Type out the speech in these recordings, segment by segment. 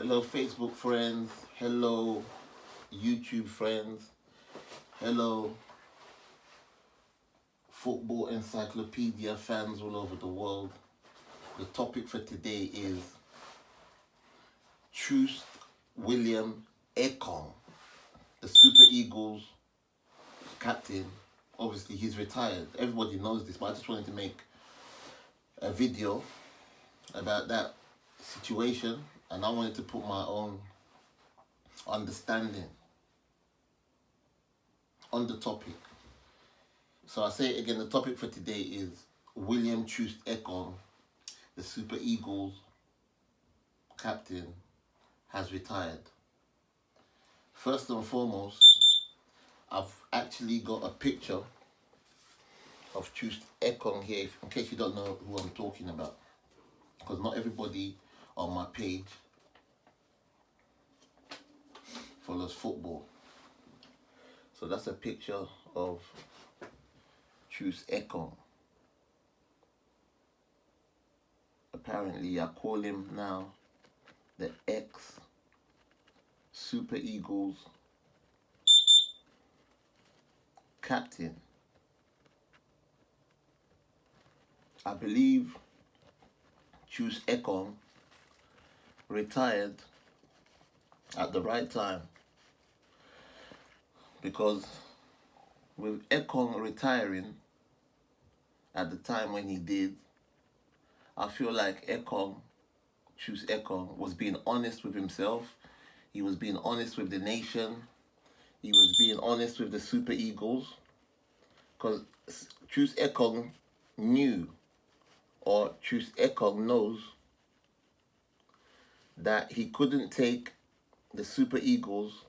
Hello, Facebook friends. Hello, YouTube friends. Hello, football encyclopedia fans all over the world. The topic for today is Troost Ekong, the Super Eagles captain. Obviously, he's retired. Everybody knows this, but I just wanted to make a video about that situation, and I wanted to put my own understanding on the topic. So I say it again, the topic for today is Troost Ekong, the Super Eagles captain, has retired. First and foremost, I've actually got a picture of Troost Ekong here, in case you don't know who I'm talking about, because not everybody on my page follows football. So that's a picture of Troost Ekong. Apparently, I call him now the ex Super Eagles captain. I believe Troost Ekong retired at the right time, because with Ekong retiring at the time when he did, I feel like Troost Ekong was being honest with himself. He was being honest with the nation. He was being honest with the Super Eagles, because Troost Ekong knew, or Troost Ekong knows, that he couldn't take the Super Eagles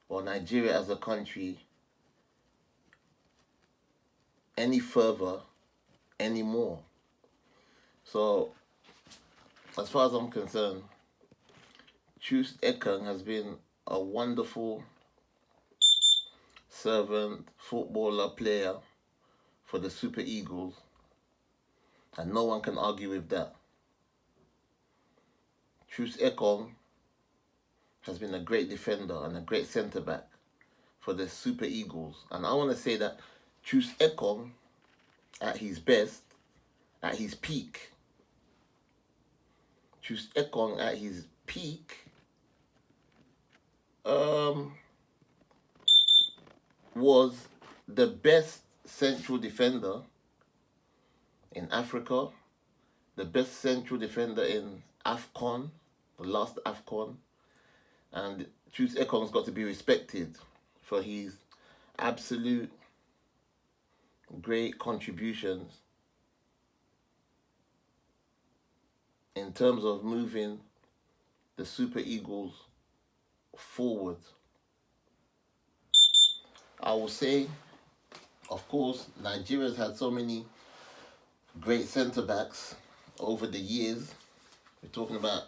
or Nigeria as a country any further anymore. So, as far as I'm concerned, Troost Ekong has been a wonderful servant, footballer, player for the Super Eagles, and no one can argue with that. Troost Ekong has been a great defender and a great centre-back for the Super Eagles. And I want to say that Troost Ekong, at his best, at his peak, Troost Ekong at his peak was the best central defender in Africa, the best central defender in AFCON, the last AFCON. And Troost Ekong's got to be respected for his absolute great contributions in terms of moving the Super Eagles forward. I will say, of course, Nigeria's had so many great centre-backs over the years. We're talking about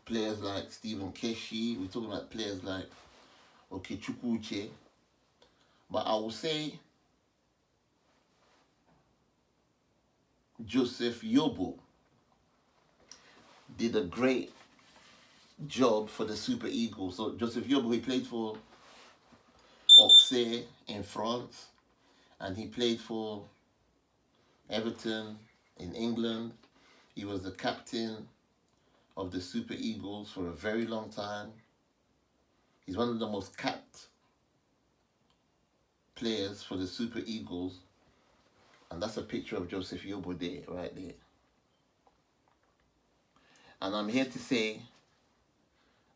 players like Stephen Keshi, we're talking about players like Okechukwu Uche. But I will say Joseph Yobo did a great job for the Super Eagles. So Joseph Yobo, he played for Auxerre in France, and he played for Everton in England. He was the captain of the Super Eagles for a very long time. He's one of the most capped players for the Super Eagles, and that's a picture of Joseph Yobo there, right there. And I'm here to say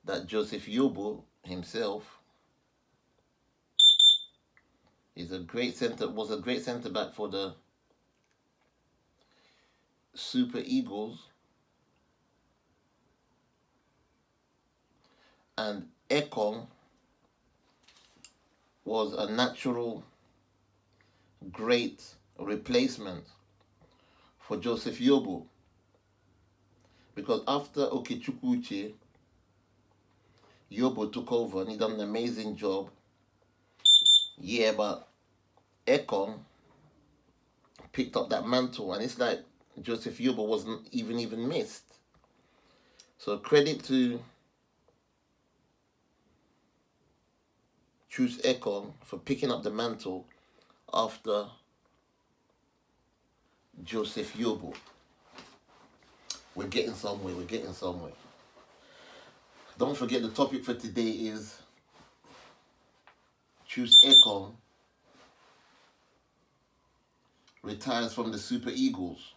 that Joseph Yobo himself was a great centre back for the Super Eagles, and Ekong was a natural great replacement for Joseph Yobo, because after Okechukwu Uche, Yobo took over and he done an amazing job. Yeah, but Ekong picked up that mantle, and it's like Joseph Yobo wasn't even missed. So credit to Troost Ekong for picking up the mantle after Joseph Yobo. We're getting somewhere, we're getting somewhere. Don't forget the topic for today is Troost Ekong retires from the Super Eagles.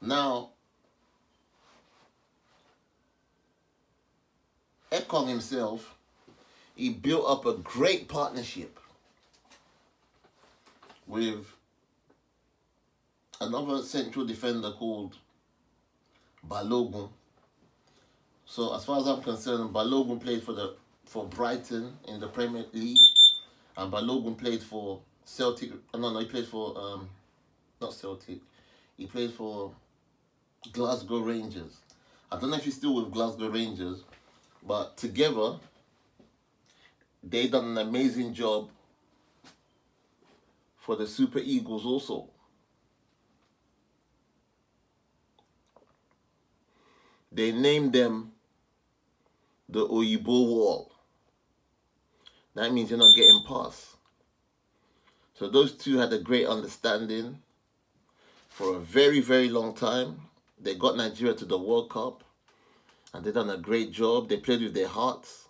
Now, Ekong himself, he built up a great partnership with another central defender called Balogun. So as far as I'm concerned, Balogun played for Brighton in the Premier League, and Balogun played for Celtic. No, he played for not Celtic. He played for Glasgow Rangers. I don't know if he's still with Glasgow Rangers, but together they done an amazing job for the Super Eagles also. They named them the Oyibo Wall. That means you're not getting past. So those two had a great understanding for a very, very long time. They got Nigeria to the World Cup, and they done a great job. They played with their hearts.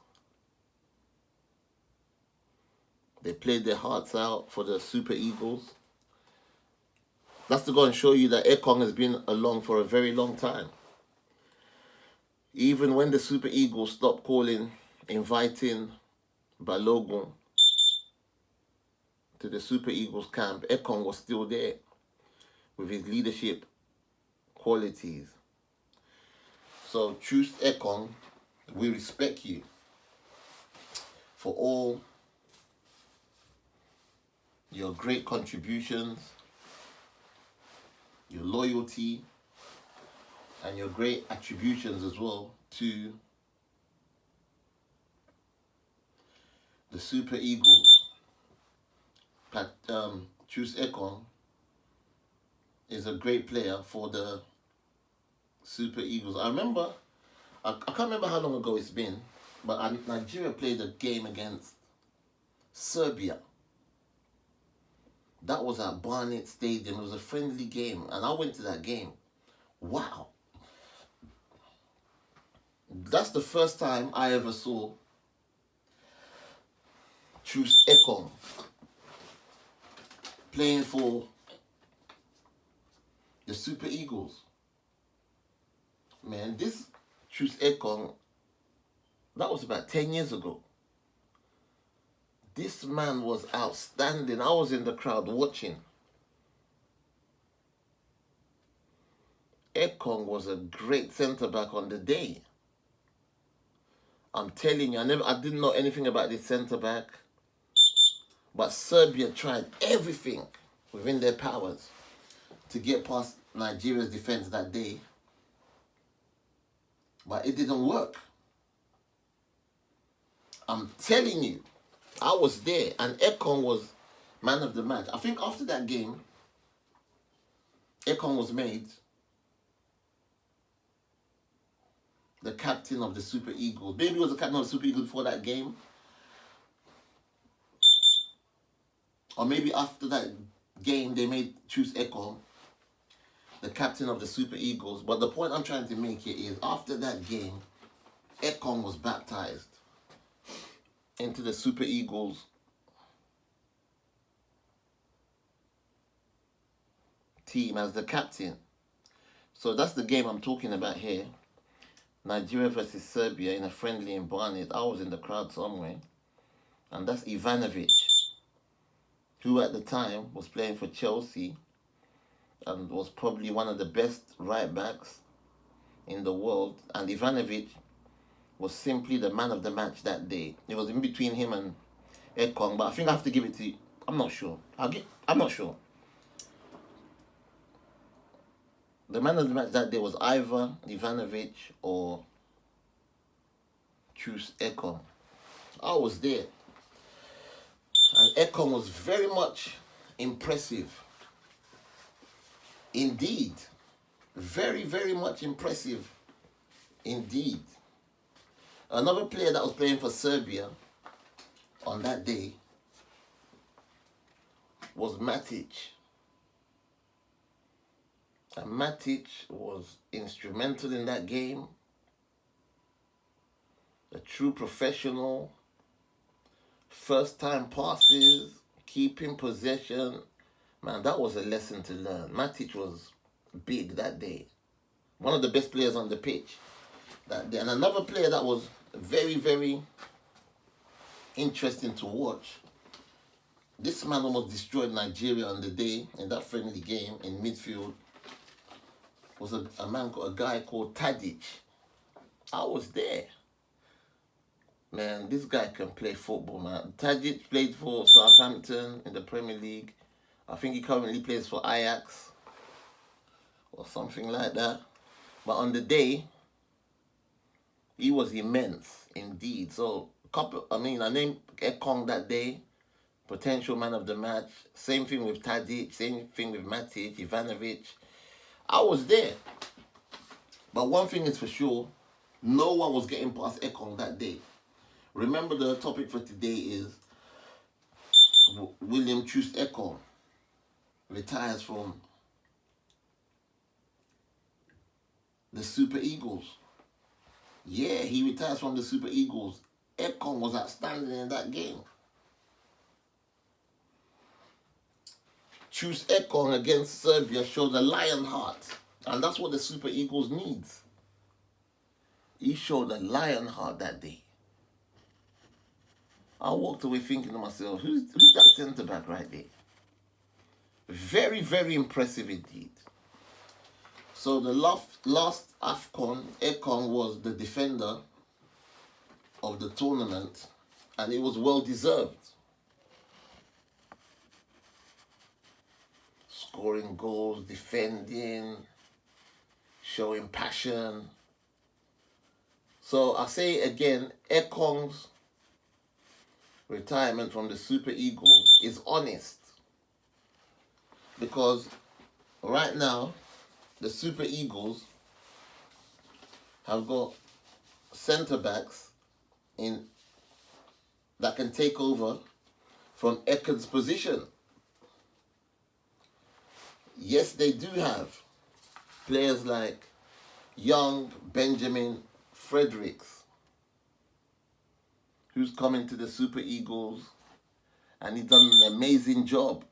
They played their hearts out for the Super Eagles. That's to go and show you that Ekong has been along for a very long time. Even when the Super Eagles stopped inviting Balogun to the Super Eagles camp, Ekong was still there with his leadership qualities. So, Troost Ekong, we respect you for all your great contributions, your loyalty, and your great attributions as well to the Super Eagles. Troost Ekong is a great player for the Super Eagles. I can't remember how long ago it's been, but Nigeria played a game against Serbia. That was at Barnet Stadium. It was a friendly game, and I went to that game. Wow. That's the first time I ever saw Troost Ekong playing for the Super Eagles. Man, this Troost Ekong, that was about 10 years ago. This man was outstanding. I was in the crowd watching. Ekong was a great centre-back on the day. I'm telling you, I didn't know anything about this centre-back. But Serbia tried everything within their powers to get past Nigeria's defense that day. But it didn't work. I'm telling you, I was there, and Ekong was man of the match. I think after that game, Ekong was made the captain of the Super Eagles. Maybe he was the captain of the Super Eagles before that game. Or maybe after that game, they made Troost Ekong the captain of the Super Eagles. But the point I'm trying to make here is, after that game, Ekong was baptized into the Super Eagles team as the captain. So that's the game I'm talking about here. Nigeria versus Serbia in a friendly in Barnet. I was in the crowd somewhere. And that's Ivanovic, who at the time was playing for Chelsea and was probably one of the best right backs in the world. And Ivanovic was simply the man of the match that day. It was in between him and Ekong, but I think I have to give it to you. I'm not sure. I'm not sure. The man of the match that day was either Ivanovic or Troost Ekong. I was there. And Ekong was very much impressive. Indeed. Very, very much impressive. Indeed. Another player that was playing for Serbia on that day was Matic. And Matic was instrumental in that game. A true professional. First time passes, keeping possession. Man, that was a lesson to learn. Matic was big that day. One of the best players on the pitch that day. And another player that was very, very interesting to watch. This man almost destroyed Nigeria on the day in that friendly game in midfield. Was a guy called Tadic. I was there. Man, this guy can play football, man. Tadic played for Southampton in the Premier League. I think he currently plays for Ajax or something like that. But on the day, he was immense indeed. So, I named Ekong that day, potential man of the match. Same thing with Tadic, same thing with Matic, Ivanovic. I was there. But one thing is for sure, no one was getting past Ekong that day. Remember, the topic for today is William Troost Ekong retires from the Super Eagles. Yeah, he retires from the Super Eagles. Ekong was outstanding in that game. Troost Ekong against Serbia showed a lion heart. And that's what the Super Eagles needs. He showed a lion heart that day. I walked away thinking to myself, who's that centre-back right there? Very, very impressive indeed. So the last AFCON, Ekong was the defender of the tournament, and it was well deserved. Scoring goals, defending, showing passion. So I say again, Ekong's retirement from the Super Eagles is honest. Because right now, the Super Eagles have got centre-backs that can take over from Ekong's position. Yes, they do have players like young Benjamin Fredericks, who's coming to the Super Eagles, and he's done an amazing job.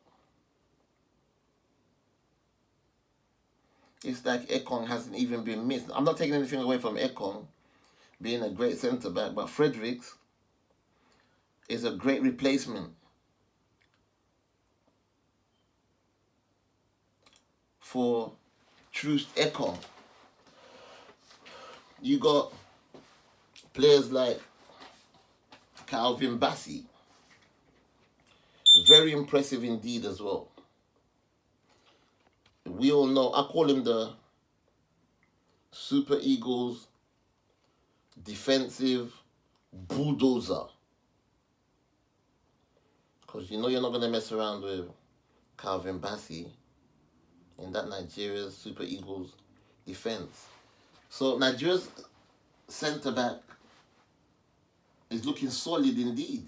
It's like Ekong hasn't even been missed. I'm not taking anything away from Ekong being a great centre-back, but Fredericks is a great replacement for Troost Ekong. You got players like Calvin Bassey. Very impressive indeed as well. We all know, I call him the Super Eagles defensive bulldozer. Because you know you're not going to mess around with Calvin Bassey in that Nigeria's Super Eagles defense. So Nigeria's centre-back is looking solid indeed.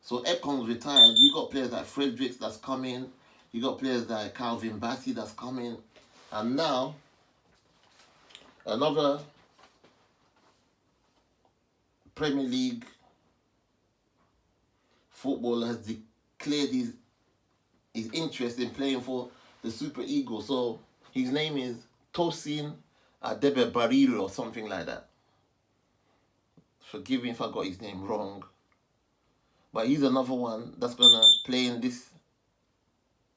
So Ekong's retired. You got players like Fredericks that's coming. You got players like Calvin Bassey that's coming. And now, another Premier League footballer has declared his interest in playing for the Super Eagles. So his name is Tosin Adebabariro or something like that. Forgive me if I got his name wrong. But he's another one that's going to play in this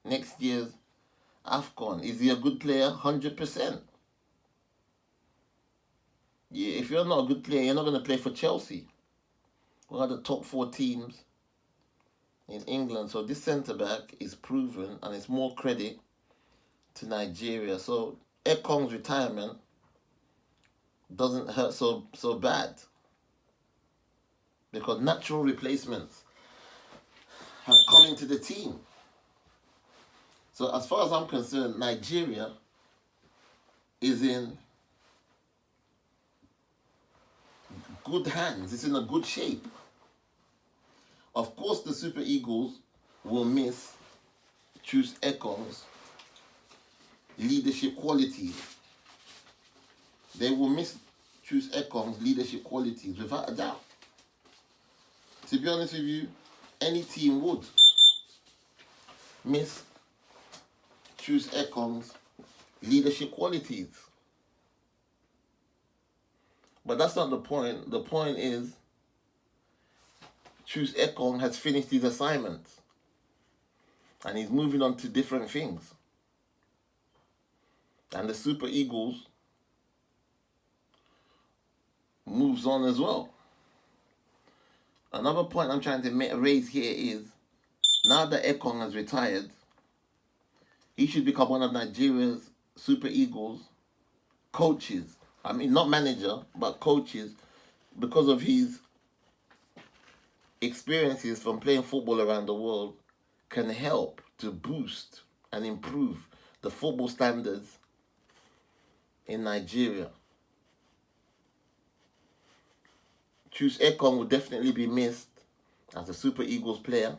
next year's AFCON. Is he a good player? 100%. Yeah, if you're not a good player, you're not going to play for Chelsea. One of the top 4 teams in England. So this centre-back is proven, and it's more credit to Nigeria. So Ekong's retirement doesn't hurt so bad, because natural replacements have come into the team. So as far as I'm concerned, Nigeria is in good hands. It's in a good shape. Of course, the Super Eagles will miss Troost Ekong's leadership qualities. They will miss Troost Ekong's leadership qualities without a doubt. To be honest with you, any team would miss Troost Ekong's leadership qualities. But that's not the point. The point is Troost Ekong has finished his assignment and he's moving on to different things. And the Super Eagles moves on as well. Another point I'm trying to raise here is, now that Ekong has retired, he should become one of Nigeria's Super Eagles coaches. I mean, not manager, but coaches, because of his experiences from playing football around the world, can help to boost and improve the football standards in Nigeria. Troost Ekong will definitely be missed as a Super Eagles player,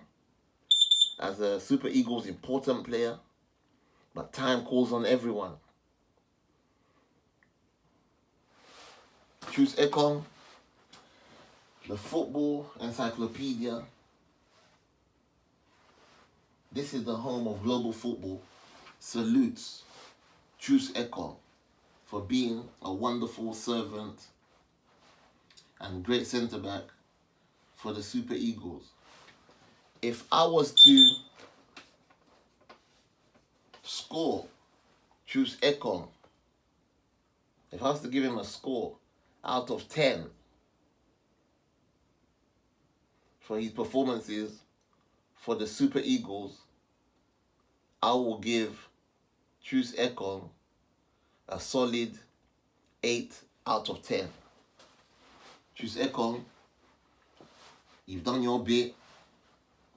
as a Super Eagles important player, but time calls on everyone. Troost Ekong, the football encyclopedia. This is the home of global football. Salutes Troost Ekong for being a wonderful servant and great centre-back for the Super Eagles. If I was to score Troost Ekong, if I was to give him a score out of 10 for his performances for the Super Eagles, I will give Troost Ekong a solid 8 out of 10. Troost Ekong, you've done your bit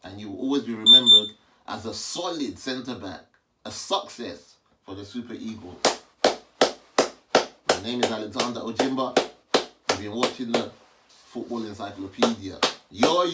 and you will always be remembered as a solid centre-back, a success for the Super Eagles. My name is Alexander Ojimba. You've been watching the Football Encyclopedia. Yo.